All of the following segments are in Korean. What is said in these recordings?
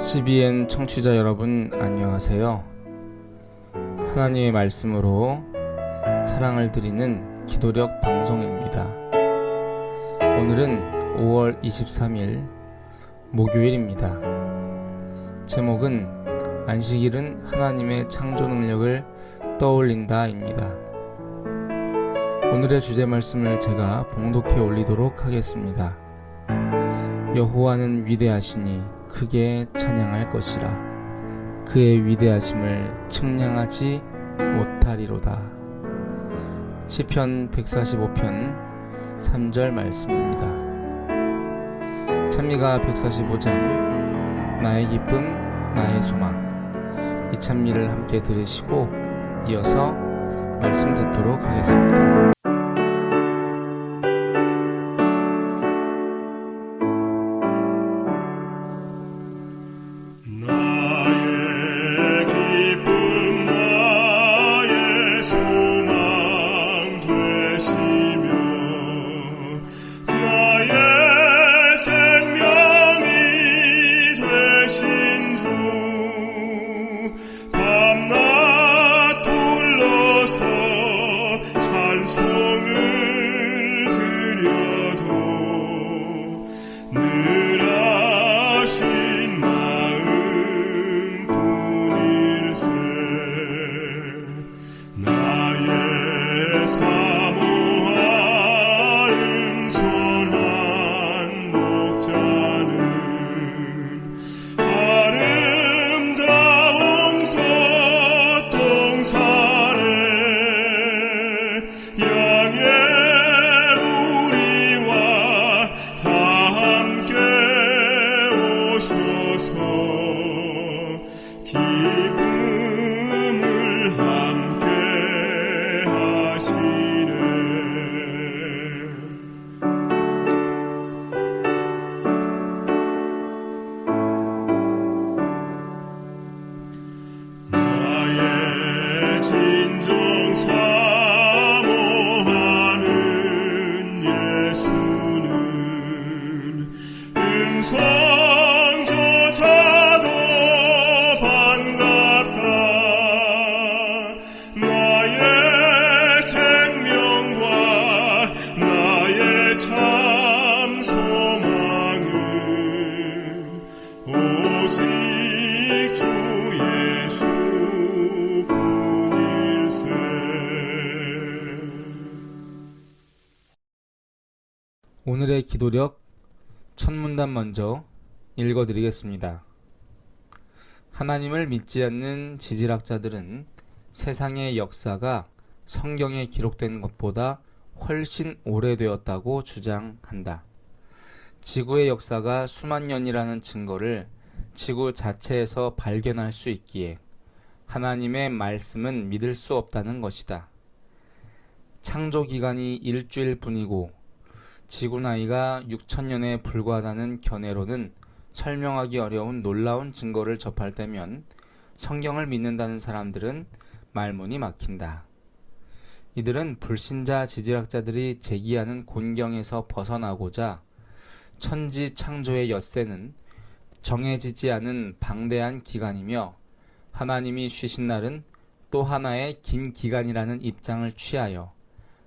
CBN 청취자 여러분 안녕하세요. 하나님의 말씀으로 사랑을 드리는 기도력 방송입니다. 오늘은 5월 23일 목요일입니다. 제목은 안식일은 하나님의 창조 능력을 떠올린다입니다. 오늘의 주제 말씀을 제가 봉독해 올리도록 하겠습니다. 여호와는 위대하시니 크게 찬양할 것이라. 그의 위대하심을 측량하지 못하리로다. 시편 145편 3절 말씀입니다. 찬미가 145장 나의 기쁨 나의 소망, 이 찬미를 함께 들으시고 이어서 말씀 듣도록 하겠습니다. 오늘의 기도력 첫 문단 먼저 읽어드리겠습니다. 하나님을 믿지 않는 지질학자들은 세상의 역사가 성경에 기록된 것보다 훨씬 오래되었다고 주장한다. 지구의 역사가 수만 년이라는 증거를 지구 자체에서 발견할 수 있기에 하나님의 말씀은 믿을 수 없다는 것이다. 창조 기간이 일주일 뿐이고 지구 나이가 6천년에 불과하다는 견해로는 설명하기 어려운 놀라운 증거를 접할 때면 성경을 믿는다는 사람들은 말문이 막힌다. 이들은 불신자 지질학자들이 제기하는 곤경에서 벗어나고자 천지 창조의 엿새는 정해지지 않은 방대한 기간이며 하나님이 쉬신 날은 또 하나의 긴 기간이라는 입장을 취하여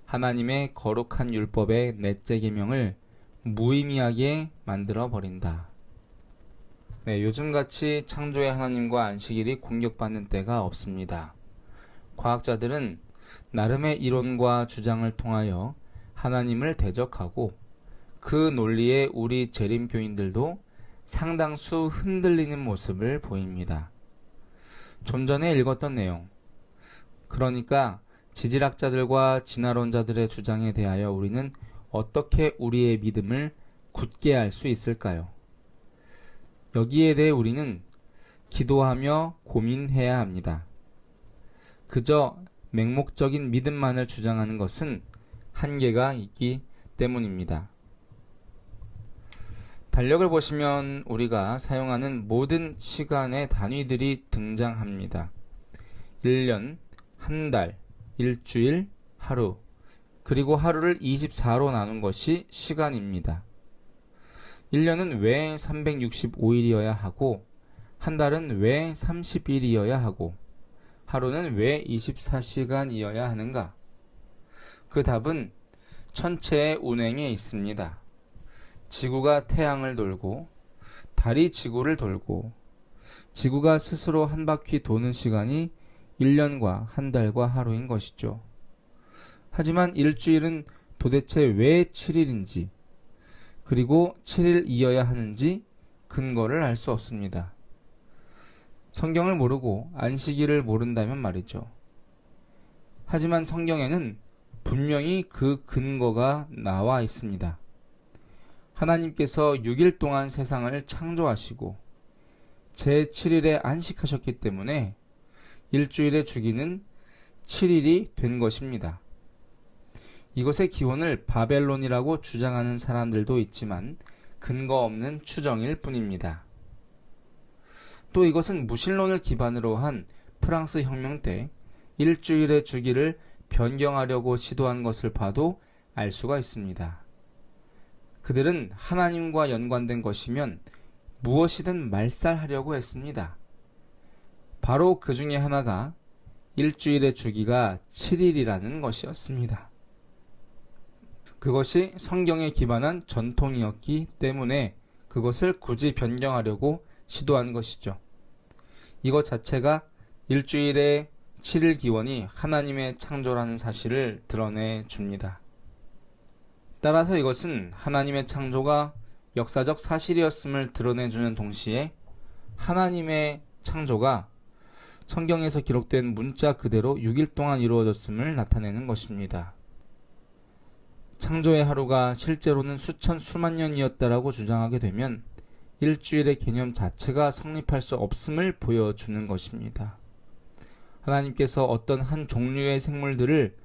하나님의 거룩한 율법의 넷째 계명을 무의미하게 만들어 버린다. 요즘같이 창조의 하나님과 안식일이 공격받는 때가 없습니다. 과학자들은 나름의 이론과 주장을 통하여 하나님을 대적하고 그 논리에 우리 재림교인들도 상당수 흔들리는 모습을 보입니다. 좀 전에 읽었던 내용, 그러니까 지질학자들과 진화론자들의 주장에 대하여 우리는 어떻게 우리의 믿음을 굳게 할 수 있을까요? 여기에 대해 우리는 기도하며 고민해야 합니다. 그저 맹목적인 믿음만을 주장하는 것은 한계가 있기 때문입니다. 달력을 보시면 우리가 사용하는 모든 시간의 단위들이 등장합니다. 1년, 한 달, 일주일, 하루, 그리고 하루를 24로 나눈 것이 시간입니다. 1년은 왜 365일이어야 하고 한 달은 왜 30일이어야 하고 하루는 왜 24시간이어야 하는가? 그 답은 천체의 운행에 있습니다. 지구가 태양을 돌고 달이 지구를 돌고 지구가 스스로 한 바퀴 도는 시간이 1년과 한 달과 하루인 것이죠. 하지만 일주일은 도대체 왜 7일인지 그리고 7일이어야 하는지 근거를 알 수 없습니다. 성경을 모르고 안식일을 모른다면 말이죠. 하지만 성경에는 분명히 그 근거가 나와 있습니다. 하나님께서 6일 동안 세상을 창조하시고 제7일에 안식하셨기 때문에 일주일의 주기는 7일이 된 것입니다. 이것의 기원을 바벨론이라고 주장하는 사람들도 있지만 근거 없는 추정일 뿐입니다. 또 이것은 무신론을 기반으로 한 프랑스 혁명 때 일주일의 주기를 변경하려고 시도한 것을 봐도 알 수가 있습니다. 그들은 하나님과 연관된 것이면 무엇이든 말살하려고 했습니다. 바로 그 중에 하나가 일주일의 주기가 7일이라는 것이었습니다. 그것이 성경에 기반한 전통이었기 때문에 그것을 굳이 변경하려고 시도한 것이죠. 이것 자체가 일주일의 7일 기원이 하나님의 창조라는 사실을 드러내 줍니다. 따라서 이것은 하나님의 창조가 역사적 사실이었음을 드러내주는 동시에 하나님의 창조가 성경에서 기록된 문자 그대로 6일 동안 이루어졌음을 나타내는 것입니다. 창조의 하루가 실제로는 수만 년이었다라고 주장하게 되면 일주일의 개념 자체가 성립할 수 없음을 보여주는 것입니다. 하나님께서 어떤 한 종류의 생물들을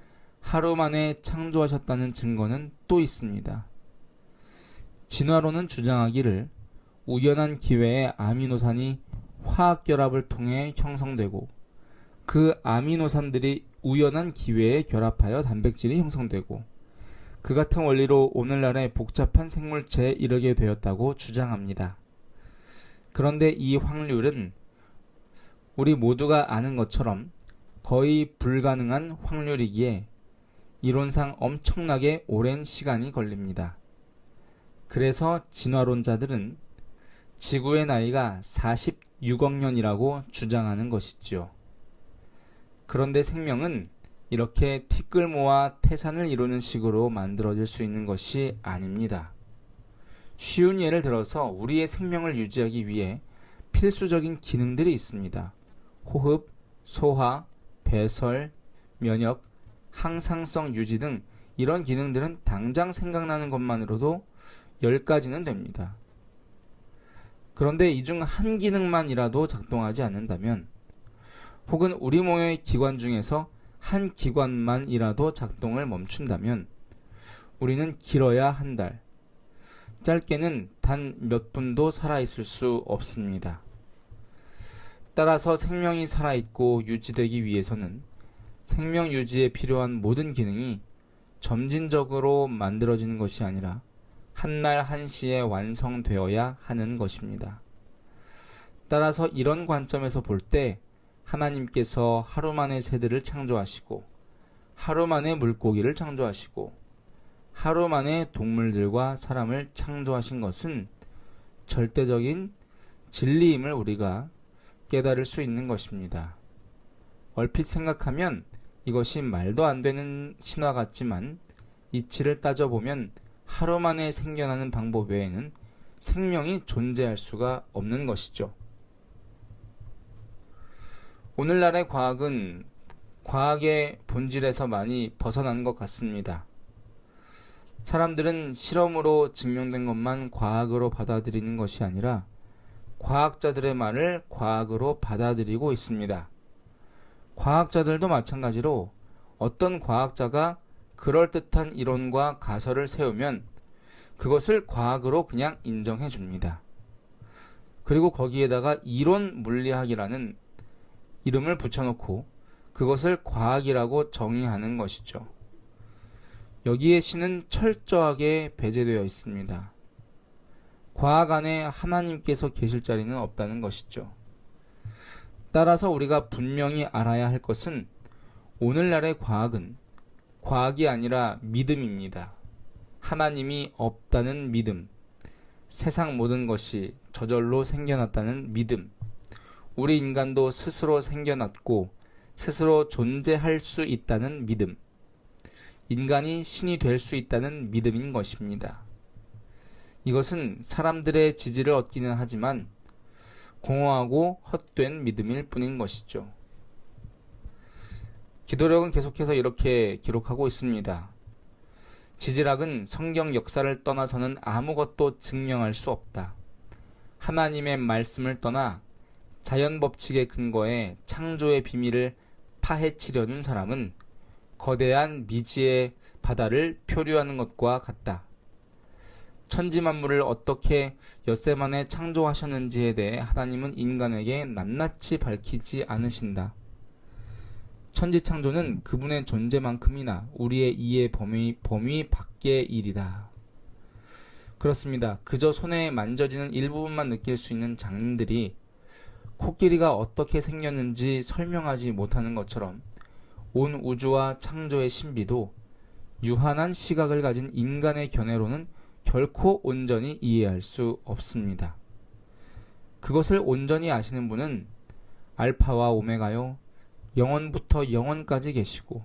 하루 만에 창조하셨다는 증거는 또 있습니다. 진화론은 주장하기를 우연한 기회에 아미노산이 화학결합을 통해 형성되고 그 아미노산들이 우연한 기회에 결합하여 단백질이 형성되고 그 같은 원리로 오늘날의 복잡한 생물체에 이르게 되었다고 주장합니다. 그런데 이 확률은 우리 모두가 아는 것처럼 거의 불가능한 확률이기에 이론상 엄청나게 오랜 시간이 걸립니다. 그래서 진화론자들은 지구의 나이가 46억 년이라고 주장하는 것이죠. 그런데 생명은 이렇게 티끌모아 태산을 이루는 식으로 만들어질 수 있는 것이 아닙니다. 쉬운 예를 들어서 우리의 생명을 유지하기 위해 필수적인 기능들이 있습니다. 호흡, 소화, 배설, 면역, 항상성 유지 등 이런 기능들은 당장 생각나는 것만으로도 10가지는 됩니다. 그런데 이 중 한 기능만이라도 작동하지 않는다면 혹은 우리 몸의 기관 중에서 한 기관만이라도 작동을 멈춘다면 우리는 길어야 한 달, 짧게는 단 몇 분도 살아있을 수 없습니다. 따라서 생명이 살아있고 유지되기 위해서는 생명 유지에 필요한 모든 기능이 점진적으로 만들어지는 것이 아니라 한날 한시에 완성되어야 하는 것입니다. 따라서 이런 관점에서 볼 때 하나님께서 하루 만에 새들을 창조하시고 하루 만에 물고기를 창조하시고 하루 만에 동물들과 사람을 창조하신 것은 절대적인 진리임을 우리가 깨달을 수 있는 것입니다. 얼핏 생각하면 이것이 말도 안 되는 신화 같지만 이치를 따져보면 하루 만에 생겨나는 방법 외에는 생명이 존재할 수가 없는 것이죠. 오늘날의 과학은 과학의 본질에서 많이 벗어난 것 같습니다. 사람들은 실험으로 증명된 것만 과학으로 받아들이는 것이 아니라 과학자들의 말을 과학으로 받아들이고 있습니다. 과학자들도 마찬가지로 어떤 과학자가 그럴듯한 이론과 가설을 세우면 그것을 과학으로 그냥 인정해 줍니다. 그리고 거기에다가 이론 물리학이라는 이름을 붙여놓고 그것을 과학이라고 정의하는 것이죠. 여기에 신은 철저하게 배제되어 있습니다. 과학 안에 하나님께서 계실 자리는 없다는 것이죠. 따라서 우리가 분명히 알아야 할 것은 오늘날의 과학은 과학이 아니라 믿음입니다. 하나님이 없다는 믿음, 세상 모든 것이 저절로 생겨났다는 믿음, 우리 인간도 스스로 생겨났고 스스로 존재할 수 있다는 믿음, 인간이 신이 될 수 있다는 믿음인 것입니다. 이것은 사람들의 지지를 얻기는 하지만 공허하고 헛된 믿음일 뿐인 것이죠. 기도력은 계속해서 이렇게 기록하고 있습니다. 지질학은 성경 역사를 떠나서는 아무것도 증명할 수 없다. 하나님의 말씀을 떠나 자연 법칙의 근거에 창조의 비밀을 파헤치려는 사람은 거대한 미지의 바다를 표류하는 것과 같다. 천지만물을 어떻게 엿새 만에 창조하셨는지에 대해 하나님은 인간에게 낱낱이 밝히지 않으신다. 천지창조는 그분의 존재만큼이나 우리의 이해 범위 밖의 일이다. 그렇습니다. 그저 손에 만져지는 일부분만 느낄 수 있는 장님들이 코끼리가 어떻게 생겼는지 설명하지 못하는 것처럼 온 우주와 창조의 신비도 유한한 시각을 가진 인간의 견해로는 결코 온전히 이해할 수 없습니다. 그것을 온전히 아시는 분은 알파와 오메가요, 영원부터 영원까지 계시고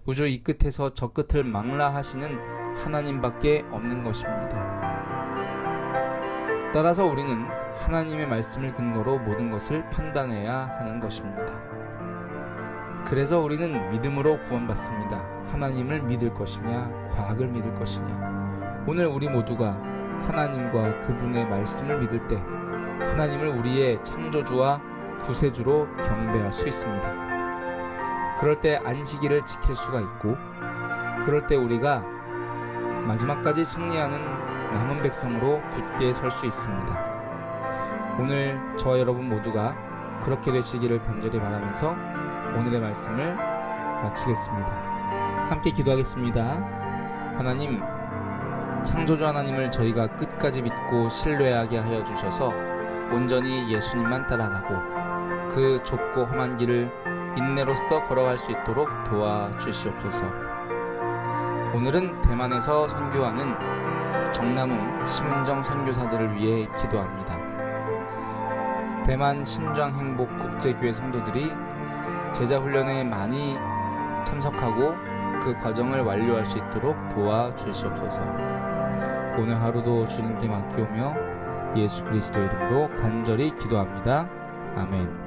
우주 이 끝에서 저 끝을 망라하시는 하나님밖에 없는 것입니다. 따라서 우리는 하나님의 말씀을 근거로 모든 것을 판단해야 하는 것입니다. 그래서 우리는 믿음으로 구원받습니다. 하나님을 믿을 것이냐, 과학을 믿을 것이냐. 오늘 우리 모두가 하나님과 그분의 말씀을 믿을 때 하나님을 우리의 창조주와 구세주로 경배할 수 있습니다. 그럴 때 안식일을 지킬 수가 있고, 그럴 때 우리가 마지막까지 승리하는 남은 백성으로 굳게 설 수 있습니다. 오늘 저와 여러분 모두가 그렇게 되시기를 간절히 바라면서 오늘의 말씀을 마치겠습니다. 함께 기도하겠습니다. 하나님, 창조주 하나님을 저희가 끝까지 믿고 신뢰하게 하여 주셔서 온전히 예수님만 따라가고 그 좁고 험한 길을 인내로써 걸어갈 수 있도록 도와주시옵소서. 오늘은 대만에서 선교하는 정남웅, 심은정 선교사들을 위해 기도합니다. 대만 신庄행복국제교회 성도들이 제자훈련에 많이 참석하고 그 과정을 완료할 수 있도록 도와주시옵소서. 오늘 하루도 주님께 맡기오며 예수 그리스도 이름으로 간절히 기도합니다. 아멘.